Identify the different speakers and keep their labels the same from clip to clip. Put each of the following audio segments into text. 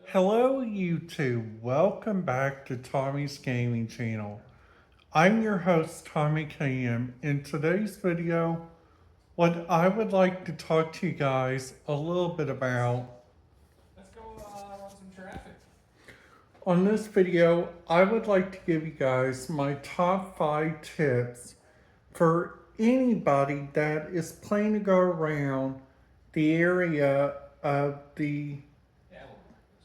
Speaker 1: Hello YouTube, welcome back to Tommy's Gaming Channel. I'm your host Tommy KM. In today's video, what I would like to talk to you guys a little bit about.
Speaker 2: Let's go run some traffic.
Speaker 1: On this video, I would like to give you guys my top 5 tips for anybody that is planning to go around the area of
Speaker 2: Yeah,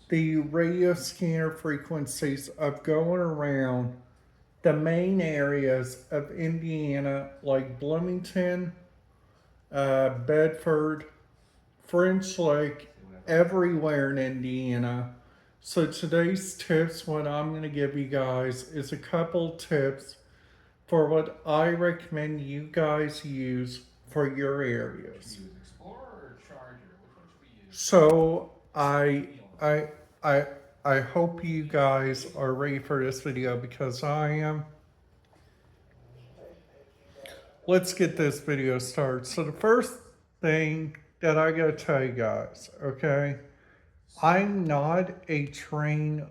Speaker 1: the radio scanner frequencies of going around the main areas of Indiana, like Bloomington, Bedford, French Lake, everywhere in Indiana. So today's tips, what I'm going to give you guys is a couple tips for what I recommend you guys use for your areas.
Speaker 2: use Explorer or Charger? Which one should we use?
Speaker 1: So I I I hope you guys are ready for this video because I am. Let's get this video started. So the first thing that I gotta tell you guys, okay, I'm not a trained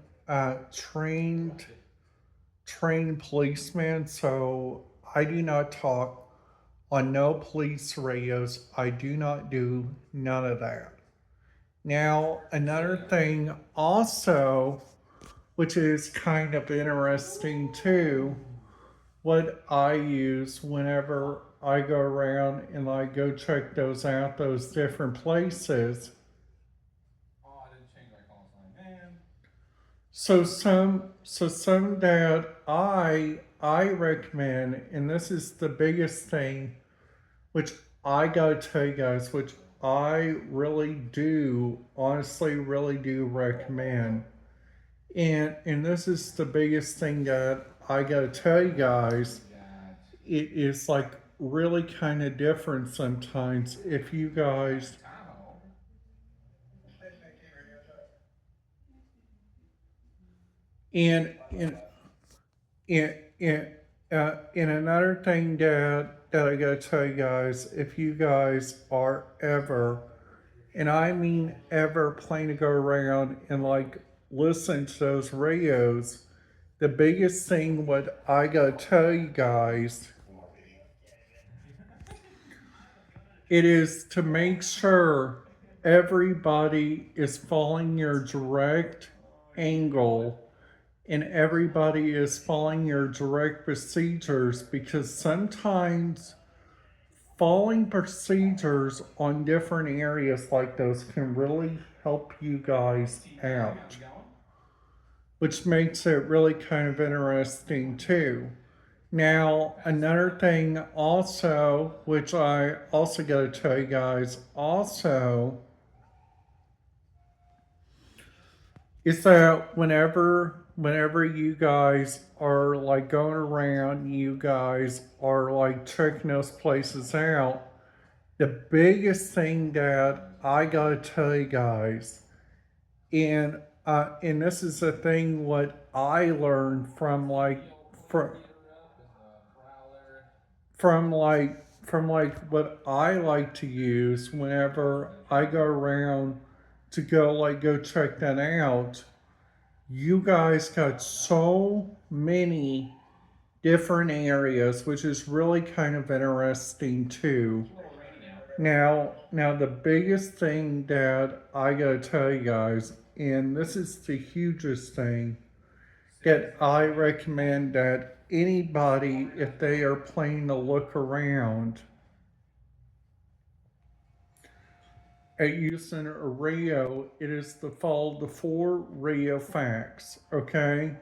Speaker 1: policeman, so I do not talk on no police radios. I do not do none of that. Now, another thing also, which is kind of interesting too, what I use whenever I go around and I go check those out, those different places.
Speaker 2: Oh, I didn't change my call sign, man.
Speaker 1: So some that I recommend, and this is the biggest thing, which I gotta tell you guys, which I really do, honestly, really do recommend. And this is the biggest thing that I gotta tell you guys. It is like really kind of different sometimes if you guys.
Speaker 2: Tahoe.
Speaker 1: And another thing that I gotta tell you guys, if you guys are ever, and I mean ever, planning to go around and like listen to those radios, the biggest thing what I gotta tell you guys, it is to make sure everybody is following your direct angle and everybody is following your direct procedures, because sometimes following procedures on different areas like those can really help you guys out, which makes it really kind of interesting too. Now, another thing also, which I also got to tell you guys also, is that whenever you guys are like going around, you guys are like checking those places out, the biggest thing that I gotta tell you guys, and this is the thing what I learned from like from from like what I like to use whenever I go around to go check that out. You guys got so many different areas, which is really kind of interesting too. Now the biggest thing that I gotta tell you guys, and this is the hugest thing that I recommend that anybody, if they are planning to look around at using a radio, it is to follow the 4 radio facts, okay?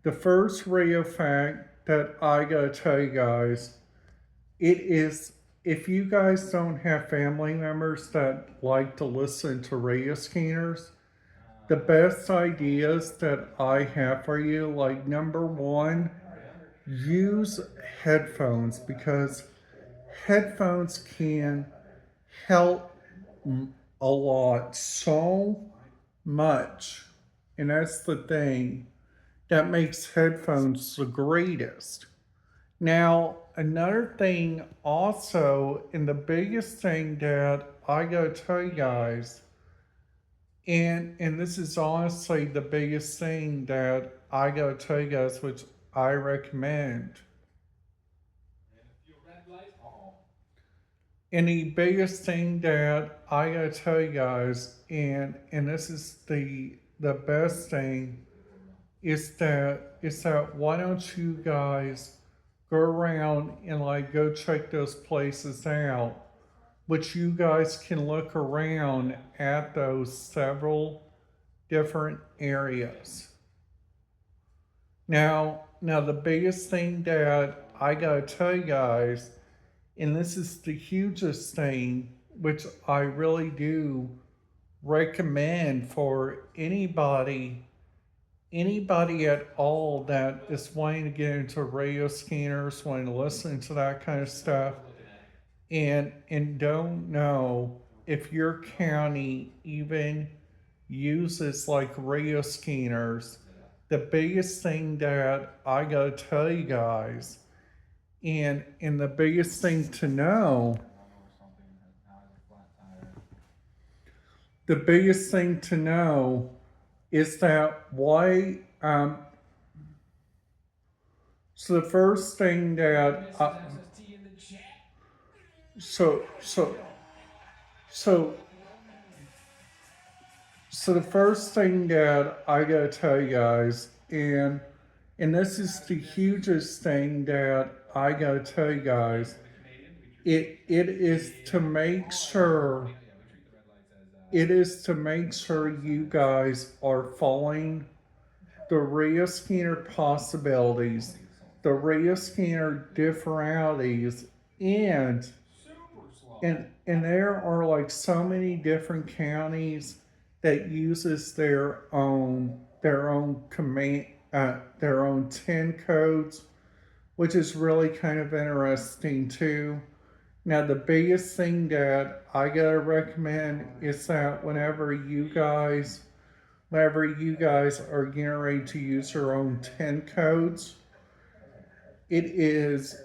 Speaker 1: The first radio fact that I gotta tell you guys, it is, if you guys don't have family members that like to listen to radio scanners, the best ideas that I have for you, like number one, use headphones, because headphones can help a lot, so much. And that's the thing that makes headphones the greatest. Now, another thing also, and the biggest thing that I gotta tell you guys, And this is honestly the biggest thing that I gotta tell you guys, which I recommend.
Speaker 2: And a few red lights. Oh.
Speaker 1: And the biggest thing that I gotta tell you guys, and this is the best thing, is that why don't you guys go around and like go check those places out, which you guys can look around at those several different areas. Now the biggest thing that I gotta tell you guys, and this is the hugest thing, which I really do recommend for anybody at all that is wanting to get into radio scanners, wanting to listen to that kind of stuff, and don't know if your county even uses like radio scanners. The biggest thing that I gotta tell you guys, and the biggest thing to know, the biggest thing to know is that why so the first thing that so so so so the first thing that I gotta tell you guys, and this is the hugest thing that I gotta tell you guys, it is to make sure, it is to make sure you guys are following the Rhea scanner possibilities, the Rhea scanner differentialities, and and there are like so many different counties that uses their own command their own 10 codes, which is really kind of interesting too. Now the biggest thing that I gotta recommend is that whenever you guys are getting ready to use your own 10 codes, it is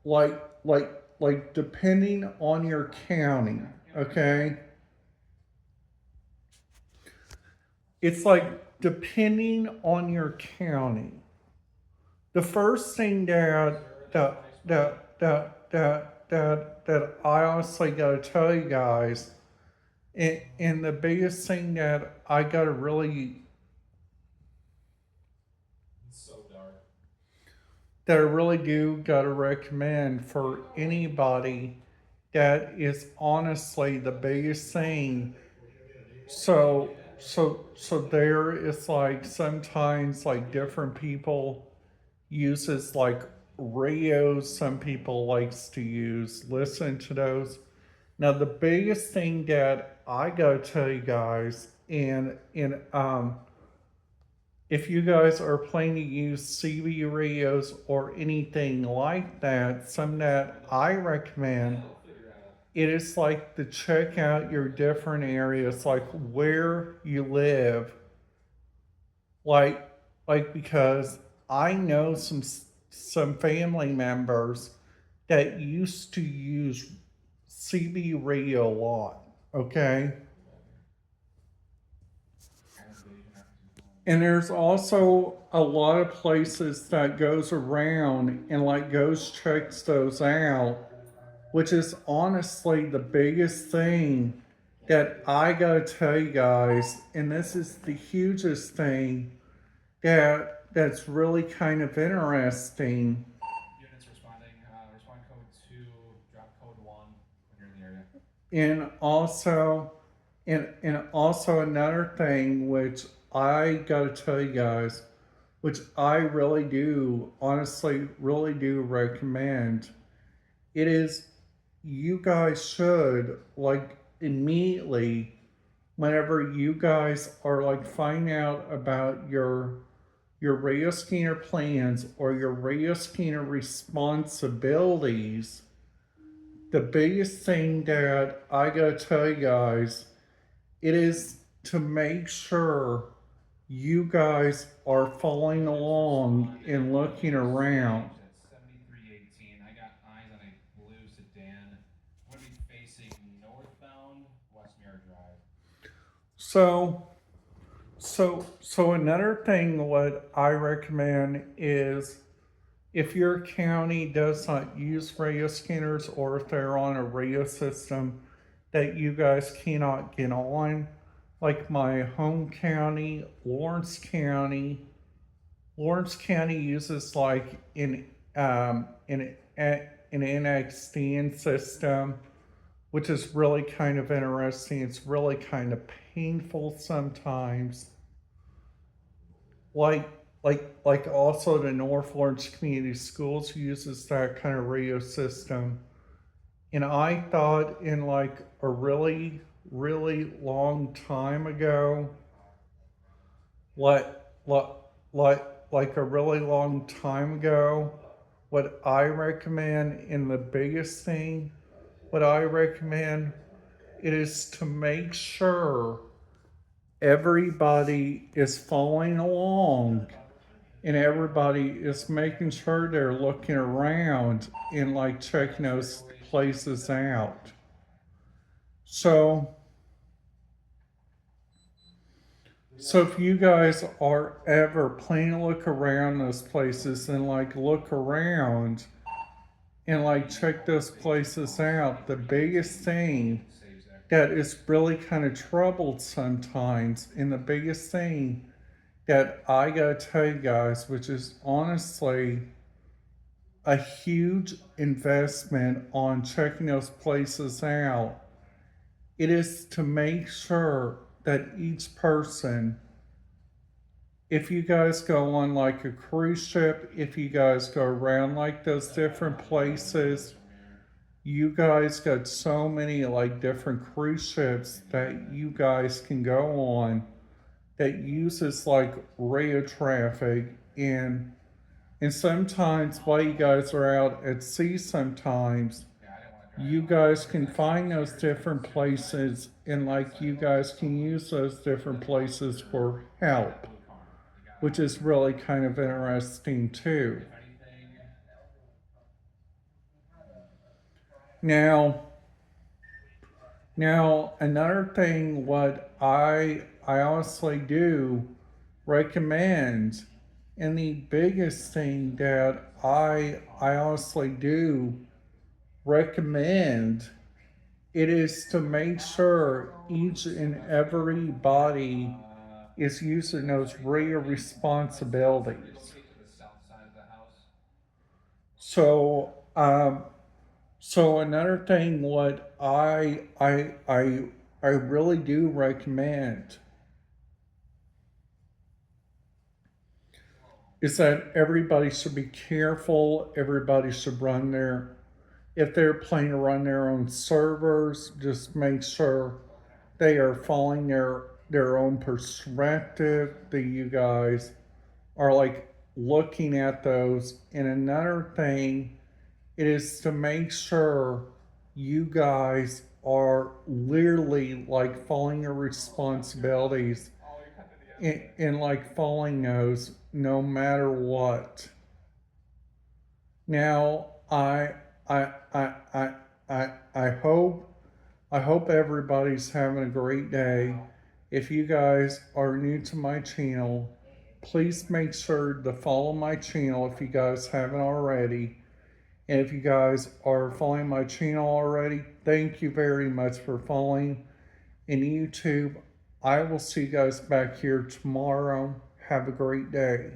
Speaker 1: like like like depending on your county, okay? It's like depending on your county. The first thing that I honestly gotta tell you guys, and the biggest thing that I gotta really
Speaker 2: So dark.
Speaker 1: that I really do gotta recommend for anybody that is honestly the biggest thing. So there is like sometimes like different people uses like radios, some people likes to use listen to those. Now the biggest thing that I gotta tell you guys, and if you guys are planning to use CB radios or anything like that, some that I recommend, it is like to check out your different areas, like where you live, like because I know some family members that used to use CB radio a lot, okay? And there's also a lot of places that goes around and like goes checks those out, which is honestly the biggest thing that I gotta tell you guys, and this is the hugest thing that's really kind of interesting.
Speaker 2: Units responding. Respond code 2, drop code 1 when you're in the area.
Speaker 1: And also another thing which I gotta tell you guys, which I really do, honestly, really do recommend, it is you guys should like immediately, whenever you guys are like finding out about your radio scanner plans or your radio scanner responsibilities, the biggest thing that I gotta tell you guys, it is to make sure you guys are following along and looking around.
Speaker 2: At 7318. I got eyes on a blue sedan. I'm going to be facing northbound Westmere Drive.
Speaker 1: So another thing what I recommend is if your county does not use radio scanners or if they're on a radio system that you guys cannot get on, like my home county, Lawrence County uses like an NXDN system, which is really kind of interesting. It's really kind of painful sometimes. Like like also the North Lawrence Community Schools uses that kind of radio system. And I thought in like a really long time ago, like like like a really long time ago, what I recommend in the biggest thing, what I recommend it is to make sure everybody is following along and everybody is making sure they're looking around and like checking those places out. So so if you guys are ever planning to look around those places and like look around and like check those places out, the biggest thing that is really kind of troubled sometimes, and the biggest thing that I gotta tell you guys, which is honestly a huge investment on checking those places out, it is to make sure that each person, if you guys go on like a cruise ship, if you guys go around like those different places, you guys got so many like different cruise ships that you guys can go on that uses like radio traffic and sometimes while you guys are out at sea sometimes you guys can find those different places and like you guys can use those different places for help, which is really kind of interesting too. Now, now another thing what I honestly do recommend, and the biggest thing that I honestly do recommend, it is to make sure each and everybody is using those real responsibilities. So so another thing what I really do recommend is that everybody should be careful. Everybody should run their, if they're planning to run their own servers, just make sure they are following their own perspective, that you guys are like looking at those. And another thing, it is to make sure you guys are literally like following your responsibilities and like following those no matter what. Now I I I I hope everybody's having a great day. If you guys are new to my channel, please make sure to follow my channel if you guys haven't already. And if you guys are following my channel already, thank you very much for following. In YouTube, I will see you guys back here tomorrow. Have a great day.